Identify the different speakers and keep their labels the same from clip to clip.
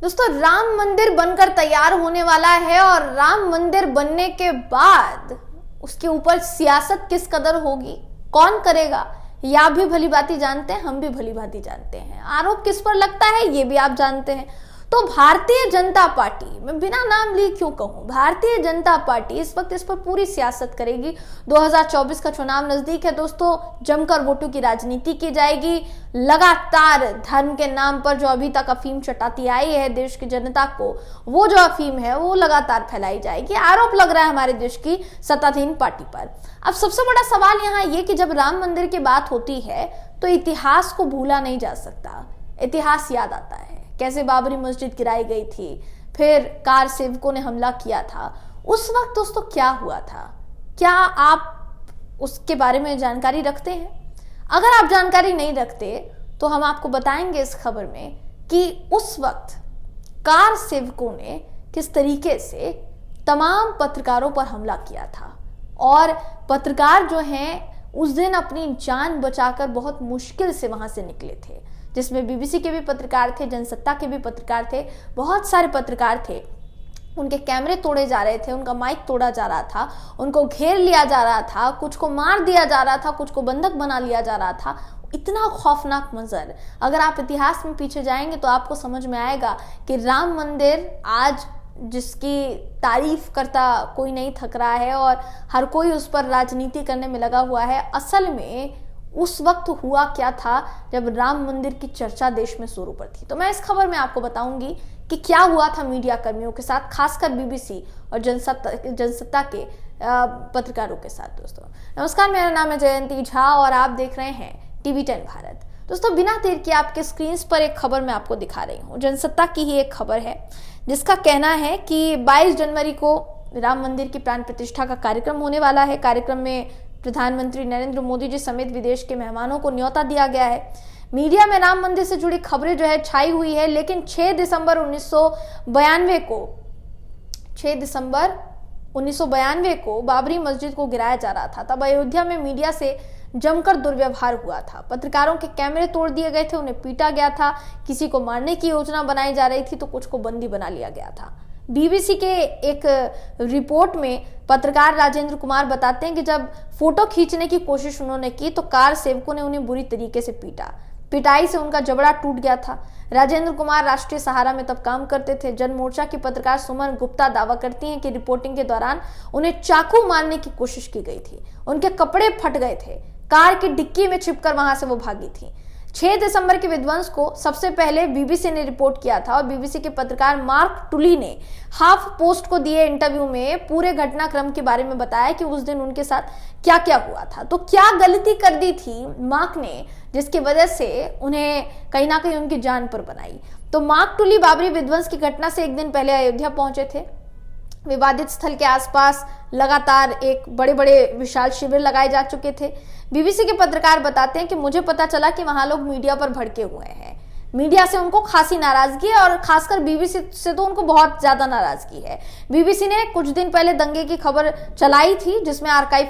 Speaker 1: दोस्तों, राम मंदिर बनकर तैयार होने वाला है और राम मंदिर बनने के बाद उसके ऊपर सियासत किस कदर होगी, कौन करेगा, ये आप भी भली भांति जानते हैं, हम भी भली भांति जानते हैं। आरोप किस पर लगता है ये भी आप जानते हैं। तो भारतीय जनता पार्टी, मैं बिना नाम लिए क्यों कहूं, भारतीय जनता पार्टी इस वक्त इस पर पूरी सियासत करेगी। 2024 का चुनाव नजदीक है दोस्तों, जमकर वोटों की राजनीति की जाएगी। लगातार धर्म के नाम पर जो अभी तक अफीम चटाती आई है देश की जनता को, वो जो अफीम है वो लगातार फैलाई जाएगी। आरोप लग रहा है हमारे देश की सत्ताधीन पार्टी पर। अब सबसे बड़ा सवाल यहाँ ये कि जब राम मंदिर की बात होती है तो इतिहास को भूला नहीं जा सकता, इतिहास याद आता है। कैसे बाबरी मस्जिद गिराई गई थी, फिर कार सेवकों ने हमला किया था, उस वक्त दोस्तों क्या हुआ था, क्या आप उसके बारे में जानकारी रखते हैं? अगर आप जानकारी नहीं रखते तो हम आपको बताएंगे इस खबर में कि उस वक्त कार सेवकों ने किस तरीके से तमाम पत्रकारों पर हमला किया था और पत्रकार जो हैं उस दिन अपनी जान बचाकर बहुत मुश्किल से वहां से निकले थे, जिसमें बीबीसी के भी पत्रकार थे, जनसत्ता के भी पत्रकार थे, बहुत सारे पत्रकार थे। उनके कैमरे तोड़े जा रहे थे, उनका माइक तोड़ा जा रहा था, उनको घेर लिया जा रहा था, कुछ को मार दिया जा रहा था, कुछ को बंधक बना लिया जा रहा था। इतना खौफनाक मंजर, अगर आप इतिहास में पीछे जाएंगे तो आपको समझ में आएगा कि राम मंदिर आज जिसकी तारीफ करता कोई नहीं थक रहा है और हर कोई उस पर राजनीति करने में लगा हुआ है। असल में उस वक्त हुआ क्या था जब राम मंदिर की चर्चा देश में शुरू पर थी। तो मैं इस खबर में आपको बताऊंगी कि क्या हुआ था मीडिया कर्मियों के साथ, खासकर बीबीसी और जनसत्ता के पत्रकारों के साथ। दोस्तों नमस्कार, मेरा नाम है जयंती झा और आप देख रहे हैं TV10 भारत। दोस्तों बिना देर के आपके स्क्रीन पर एक खबर मैं आपको दिखा रही हूँ। जनसत्ता की ही एक खबर है जिसका कहना है कि 22 जनवरी को राम मंदिर की प्राण प्रतिष्ठा का कार्यक्रम होने वाला है। कार्यक्रम में प्रधानमंत्री नरेंद्र मोदी जी समेत विदेश के मेहमानों को न्योता दिया गया है। मीडिया में राम मंदिर से जुड़ी खबरें जो है छाई हुई है, लेकिन 6 दिसंबर 1992 को बाबरी मस्जिद को गिराया जा रहा था। तब अयोध्या में मीडिया से जमकर दुर्व्यवहार हुआ था। पत्रकारों के कैमरे तोड़ दिए गए थे, उन्हें पीटा गया था, किसी को मारने की योजना बनाई जा रही थी तो कुछ को बंदी बना लिया गया था। बीबीसी के एक रिपोर्ट में पत्रकार राजेंद्र कुमार बताते हैं कि जब फोटो खींचने की कोशिश उन्होंने की तो कार सेवकों ने उन्हें बुरी तरीके से पीटा। पिटाई से उनका जबड़ा टूट गया था। राजेंद्र कुमार राष्ट्रीय सहारा में तब काम करते थे। जन मोर्चा की पत्रकार सुमन गुप्ता दावा करती हैं कि रिपोर्टिंग के दौरान उन्हें चाकू मारने की कोशिश की गई थी, उनके कपड़े फट गए थे, कार की डिक्की में छिपकर वहां से वो भागी थी। 6 दिसंबर के विध्वंस को सबसे पहले बीबीसी ने रिपोर्ट किया था और बीबीसी के पत्रकार मार्क टुली ने हाफ पोस्ट को दिए इंटरव्यू में पूरे घटनाक्रम के बारे में बताया कि उस दिन उनके साथ क्या क्या हुआ था। तो क्या गलती कर दी थी मार्क ने जिसकी वजह से उन्हें कहीं ना कहीं उनकी जान पर बनाई। तो मार्क टुली बाबरी विध्वंस की घटना से एक दिन पहले अयोध्या पहुंचे थे। विवादित स्थल के आसपास लगातार एक बड़े बड़े विशाल शिविर लगाए जा चुके थे। बीबीसी के पत्रकार बताते हैं कि मुझे पता चला कि वहां लोग मीडिया पर भड़के हुए हैं। मीडिया से उनको खासी नाराजगी है और खासकर बीबीसी से तो उनको बहुत ज्यादा नाराजगी है। बीबीसी ने कुछ दिन पहले दंगे की खबर चलाई थी जिसमें आर्काइव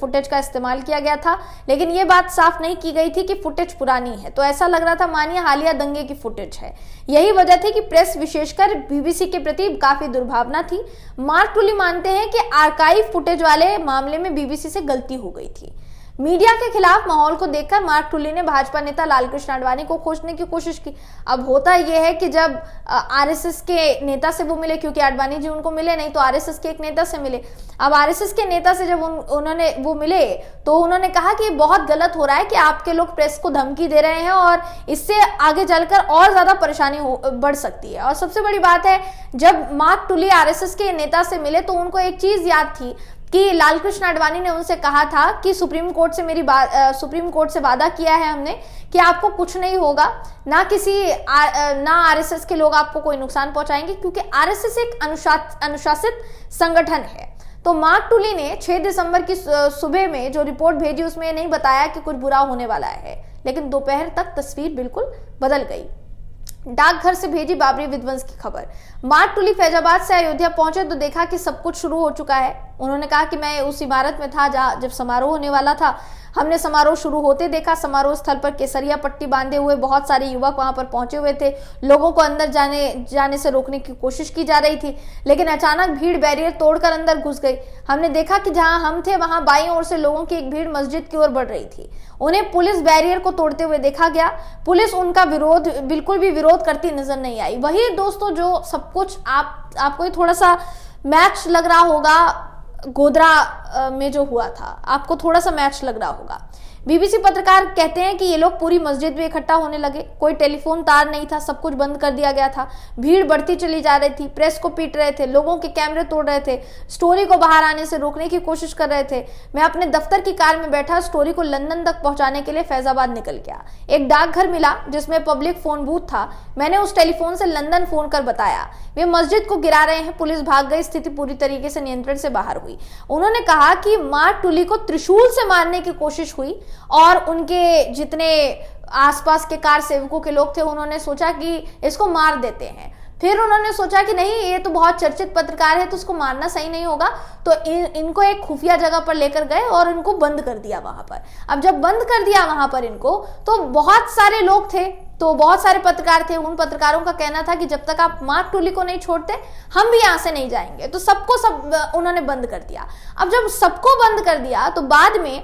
Speaker 1: फुटेज का इस्तेमाल किया गया था, लेकिन ये बात साफ नहीं की गई थी कि फुटेज पुरानी है। तो ऐसा लग रहा था मानिए हालिया दंगे की फुटेज है। यही वजह थी कि प्रेस विशेषकर बीबीसी के प्रति काफी दुर्भावना थी। मार्क टुली मानते हैं कि आर्काइव फुटेज वाले मामले में बीबीसी से गलती हो गई थी। मीडिया के खिलाफ माहौल को देखकर मार्क टुली ने भाजपा नेता लालकृष्ण आडवाणी को खोजने की कोशिश की। अब होता यह है कि जब आरएसएस के नेता से वो मिले, क्योंकि आडवाणी जी उनको मिले नहीं तो आरएसएस के एक नेता से मिले। अब आरएसएस के नेता से जब उन्होंने वो मिले तो उन्होंने कहा कि बहुत गलत हो रहा है कि आपके लोग प्रेस को धमकी दे रहे हैं और इससे आगे चलकर और ज्यादा परेशानी बढ़ सकती है। और सबसे बड़ी बात है, जब मार्क टुली आरएसएस के नेता से मिले तो उनको एक चीज याद थी कि लालकृष्ण आडवाणी ने उनसे कहा था कि सुप्रीम कोर्ट से वादा किया है हमने कि आपको कुछ नहीं होगा, ना आरएसएस के लोग आपको कोई नुकसान पहुंचाएंगे, क्योंकि आरएसएस एक अनुशासित संगठन है। तो मार्क टुली ने 6 दिसंबर की सुबह में जो रिपोर्ट भेजी उसमें नहीं बताया कि कुछ बुरा होने वाला है, लेकिन दोपहर तक तस्वीर बिल्कुल बदल गई। डाकघर से भेजी बाबरी विध्वंस की खबर। मार्क टुली फैजाबाद से अयोध्या पहुंचे तो देखा कि सब कुछ शुरू हो चुका है। उन्होंने कहा कि मैं उस इमारत में था जब समारोह होने वाला था। हमने समारोह शुरू होते देखा। समारोह स्थल पर केसरिया पट्टी बांधे हुए बहुत सारे युवक वहां पर पहुंचे हुए थे। लोगों को अंदर जाने से रोकने की कोशिश की जा रही थी, लेकिन अचानक भीड़ बैरियर तोड़कर अंदर घुस गई। हमने देखा कि जहां हम थे वहां बाईं ओर से लोगों की एक भीड़ मस्जिद की ओर बढ़ रही थी। उन्हें पुलिस बैरियर को तोड़ते हुए देखा गया। पुलिस उनका बिल्कुल भी विरोध करती नजर नहीं आई। वही दोस्तों जो सब कुछ आपको थोड़ा सा मैच लग रहा होगा गोधरा में जो हुआ था, आपको थोड़ा सा मैच लग रहा होगा। बीबीसी पत्रकार कहते हैं कि ये लोग पूरी मस्जिद में इकट्ठा होने लगे। कोई टेलीफोन तार नहीं था, सब कुछ बंद कर दिया गया था। भीड़ बढ़ती चली जा रही थी। प्रेस को पीट रहे थे, लोगों के कैमरे तोड़ रहे थे, स्टोरी को बाहर आने से रोकने की कोशिश कर रहे थे। मैं अपने दफ्तर की कार में बैठा स्टोरी को लंदन तक पहुंचाने के लिए फैजाबाद निकल गया। एक डाकघर मिला जिसमें पब्लिक फोन बूथ था। मैंने उस टेलीफोन से लंदन फोन कर बताया वे मस्जिद को गिरा रहे हैं। पुलिस भाग गई। स्थिति पूरी तरीके से नियंत्रण से बाहर हुई। उन्होंने कहा कि मार टुली को त्रिशूल से मारने की कोशिश हुई और उनके जितने आसपास के कार सेवकों के लोग थे उन्होंने सोचा कि इसको मार देते हैं। फिर उन्होंने सोचा कि नहीं, ये तो बहुत चर्चित पत्रकार है तो उसको मारना सही नहीं होगा, तो इनको एक खुफिया जगह पर लेकर गए और इनको बंद कर दिया वहां पर। अब जब बंद कर दिया वहां पर इनको, तो बहुत सारे लोग थे, तो बहुत सारे पत्रकार थे। उन पत्रकारों का कहना था कि जब तक आप मार टोली को नहीं छोड़ते हम भी यहां से नहीं जाएंगे। तो सब उन्होंने बंद कर दिया। अब जब सबको बंद कर दिया तो बाद में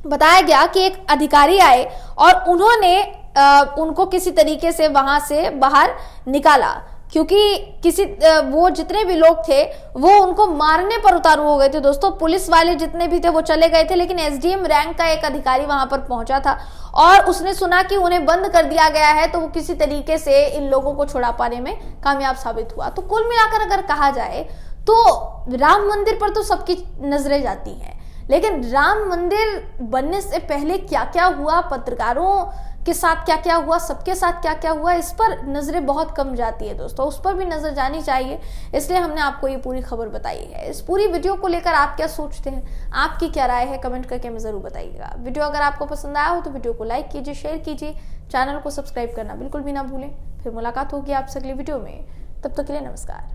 Speaker 1: बताया गया कि एक अधिकारी आए और उन्होंने उनको किसी तरीके से वहां से बाहर निकाला, क्योंकि वो जितने भी लोग थे वो उनको मारने पर उतारू हो गए थे। दोस्तों पुलिस वाले जितने भी थे वो चले गए थे, लेकिन एसडीएम रैंक का एक अधिकारी वहां पर पहुंचा था और उसने सुना कि उन्हें बंद कर दिया गया है, तो वो किसी तरीके से इन लोगों को छुड़ा पाने में कामयाब साबित हुआ। तो कुल मिलाकर अगर कहा जाए तो राम मंदिर पर तो सबकी नजरें जाती हैं, लेकिन राम मंदिर बनने से पहले क्या क्या हुआ, पत्रकारों के साथ क्या क्या हुआ, सबके साथ क्या क्या हुआ, इस पर नजरें बहुत कम जाती है दोस्तों। उस पर भी नजर जानी चाहिए, इसलिए हमने आपको ये पूरी खबर बताई है। इस पूरी वीडियो को लेकर आप क्या सोचते हैं, आपकी क्या राय है, कमेंट करके हमें जरूर बताइएगा। वीडियो अगर आपको पसंद आया हो तो वीडियो को लाइक कीजिए, शेयर कीजिए, चैनल को सब्सक्राइब करना बिल्कुल भी ना भूलें। फिर मुलाकात होगी आपसे अगली वीडियो में, तब तक के लिए नमस्कार।